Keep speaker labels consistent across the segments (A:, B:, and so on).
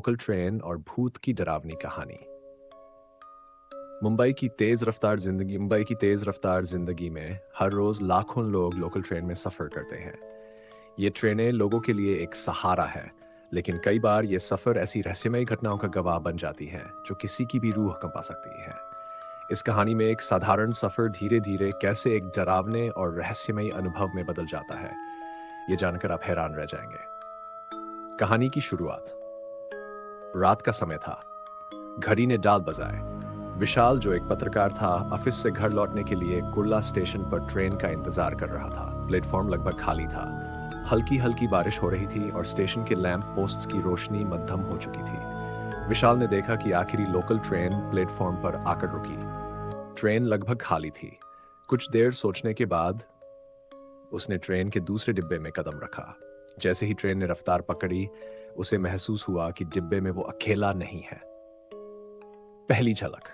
A: Local train और भूत की डरावनी कहानी। मुंबई की तेज रफ्तार जिंदगी में हर रोज लाखों लोग लोकल ट्रेन में सफर करते हैं। ये ट्रेनें लोगों के लिए एक सहारा है, लेकिन कई बार ये सफर ऐसी रहस्यमयी घटनाओं का गवाह बन जाती हैं जो किसी की भी रूह कंपा सकती है। इस कहानी में एक साधारण सफर धीरे धीरे कैसे एक डरावने और रहस्यमयी अनुभव में बदल जाता है, ये जानकर आप हैरान रह जाएंगे। कहानी की शुरुआत। रात का समय था। घड़ी ने डाल बजाए। विशाल, जो एक पत्रकार था, ऑफिस से घर लौटने के लिए कुर्ला स्टेशन पर ट्रेन का इंतजार कर रहा था। प्लेटफॉर्म लगभग खाली था। हल्की हल्की बारिश हो रही थी और स्टेशन के लैंप पोस्ट्स की रोशनी मध्यम हो चुकी थी। विशाल ने देखा कि आखिरी लोकल ट्रेन प्लेटफॉर्म पर आकर रुकी। ट्रेन लगभग खाली थी। कुछ देर सोचने के बाद उसने ट्रेन के दूसरे डिब्बे में कदम रखा। जैसे ही ट्रेन ने रफ्तार पकड़ी, उसे महसूस हुआ कि डिब्बे में वो अकेला नहीं है। पहली झलक।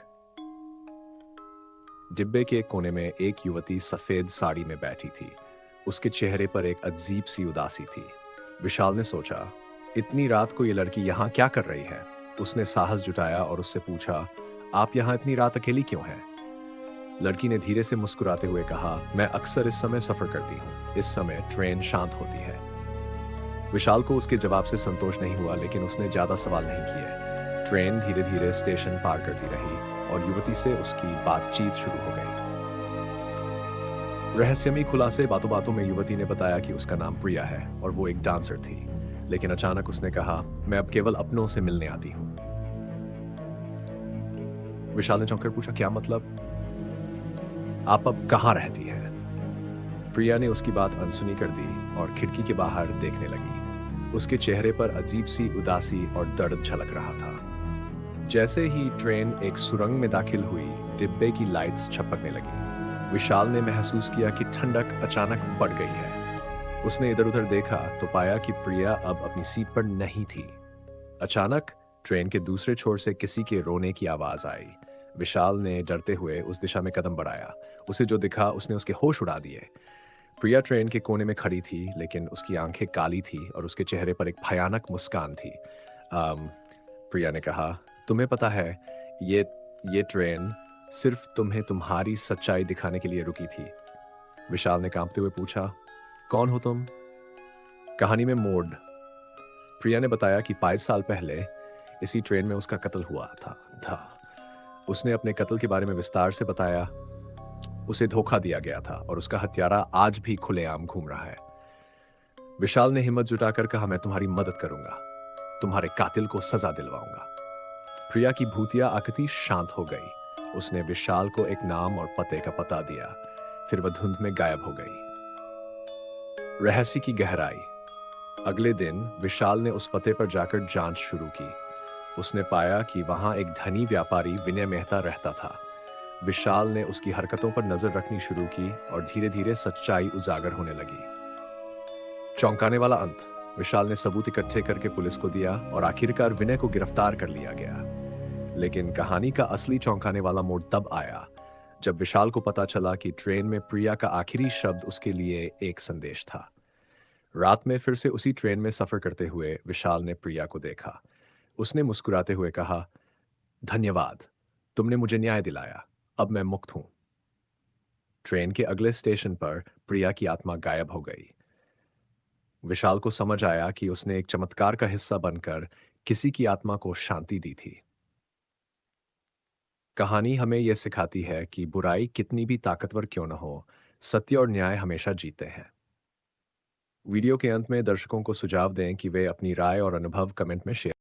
A: डिब्बे के एक कोने में एक युवती सफेद साड़ी में बैठी थी। उसके चेहरे पर एक अजीब सी उदासी थी। विशाल ने सोचा, इतनी रात को ये लड़की यहाँ क्या कर रही है? उसने साहस जुटाया और उससे पूछा, आप यहाँ इतनी रात अकेली क्यों हैं? लड़की ने धीरे से मुस्कुराते हुए कहा, मैं अक्सर इस समय सफर करती हूँ। इस समय ट्रेन शांत होती है। विशाल को उसके जवाब से संतोष नहीं हुआ, लेकिन उसने ज्यादा सवाल नहीं किए। ट्रेन धीरे धीरे स्टेशन पार करती रही और युवती से उसकी बातचीत शुरू हो गई। रहस्यमयी खुलासे। बातों बातों में युवती ने बताया कि उसका नाम प्रिया है और वो एक डांसर थी। लेकिन अचानक उसने कहा, मैं अब केवल अपनों से मिलने आती हूँ। विशाल ने चौंककर पूछा, क्या मतलब? आप अब कहाँ रहती हैं? प्रिया ने उसकी बात अनसुनी कर दी और खिड़की के बाहर देखने लगी। उसके चेहरे पर अजीब सी उदासी और दर्द झलक रहा था। जैसे ही ट्रेन एक सुरंग में दाखिल हुई, डिब्बे की लाइट्स छपकने लगी। विशाल ने महसूस किया कि ठंडक अचानक बढ़ गई है। उसने इधर उधर देखा तो पाया कि प्रिया अब अपनी सीट पर नहीं थी। अचानक ट्रेन के दूसरे छोर से किसी के रोने की आवाज आई। विशाल ने डरते हुए उस दिशा में कदम बढ़ाया। उसे जो दिखा उसने उसके होश उड़ा दिए। प्रिया ट्रेन के कोने में खड़ी थी, लेकिन उसकी आंखें काली थी और उसके चेहरे पर एक भयानक मुस्कान थी। प्रिया ने कहा, तुम्हें पता है, ये ये ट्रेन सिर्फ तुम्हें तुम्हारी सच्चाई दिखाने के लिए रुकी थी। विशाल ने कांपते हुए पूछा, कौन हो तुम? कहानी में मोड़। प्रिया ने बताया कि 5 साल पहले इसी ट्रेन में उसका कत्ल हुआ था। उसने अपने कत्ल के बारे में विस्तार से बताया। उसे धोखा दिया गया था और उसका हत्यारा आज भी खुलेआम घूम रहा है। विशाल ने हिम्मत जुटाकर कहा, मैं तुम्हारी मदद करूंगा, तुम्हारे कातिल को सजा दिलवाऊंगा। प्रिया की भूतिया आकृति शांत हो गई। उसने विशाल को एक नाम और पते का पता दिया। फिर वह धुंध में गायब हो गई। रहस्य की गहराई। अगले दिन विशाल ने उस पते पर जाकर जांच शुरू की। उसने पाया कि वहां एक धनी व्यापारी विनय मेहता रहता था। विशाल ने उसकी हरकतों पर नजर रखनी शुरू की और धीरे धीरे सच्चाई उजागर होने लगी। चौंकाने वाला अंत। विशाल ने सबूत इकट्ठे करके पुलिस को दिया और आखिरकार विनय को गिरफ्तार कर लिया गया। लेकिन कहानी का असली चौंकाने वाला मोड़ तब आया जब विशाल को पता चला कि ट्रेन में प्रिया का आखिरी शब्द उसके लिए एक संदेश था। रात में फिर से उसी ट्रेन में सफर करते हुए विशाल ने प्रिया को देखा। उसने मुस्कुराते हुए कहा, धन्यवाद, तुमने मुझे न्याय दिलाया, अब मैं मुक्त हूं। ट्रेन के अगले स्टेशन पर प्रिया की आत्मा गायब हो गई। विशाल को समझ आया कि उसने एक चमत्कार का हिस्सा बनकर किसी की आत्मा को शांति दी थी। कहानी हमें यह सिखाती है कि बुराई कितनी भी ताकतवर क्यों न हो, सत्य और न्याय हमेशा जीते हैं। वीडियो के अंत में दर्शकों को सुझाव दें कि वे अपनी राय और अनुभव कमेंट में शेयर